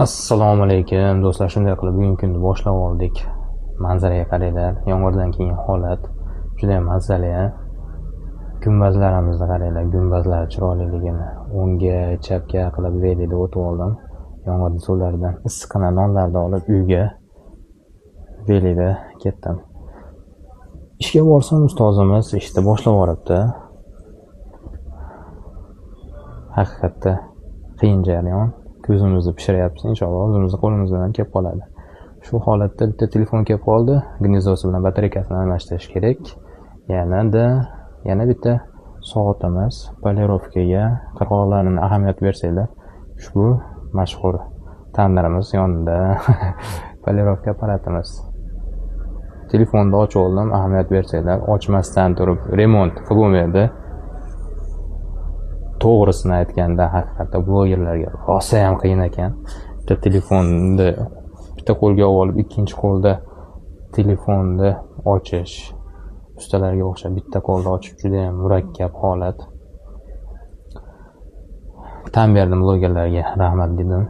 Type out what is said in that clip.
Assalomu alaykum do'stlar, shunday qilib bugungi kunni boshlab oldik. Manzaraga qaranglar, yomg'irdan keyin holat juda ham mazali. Gumbazlarimizni qaranglar, gumbazlar chiroyliligini o'ngga chapga qilib velida o'tib oldim. Yomg'irning suvlaridan issiqqina nonlarni olib uyga velida ketdim. Ishga borsam ustozimiz ishni boshlab yuboribdi. Haqiqatda qiyin jarayon. Ko'zimizni pishiryapmiz, inshaalloh o'zimizni qo'limizdan ham kelib qoladi. Shu holatda bitta telefon kelib qoldi, gnezdosi bilan batareykasini almashtirish kerak. Yana bitta soatimiz polirovkaga qirg'oqlarni ahamiyat bersanglar, ushbu mashhur tandirimiz yonida polirovka apparatimiz. Telefonni ochib oldim, ahamiyat bersanglar, ochmasdan turib remont qilib bo'lmaydi. To'g'risini aytganda haqiqatda blogerlarga rosa ham qiyin ekan. Bitta telefonni bitta qo'lga olib, ikkinchi qo'lda telefonni ochish ustalarga o'xshab bitta qo'lda ochish juda ham murakkab holat. Tan berdim blogerlarga, rahmat dedim.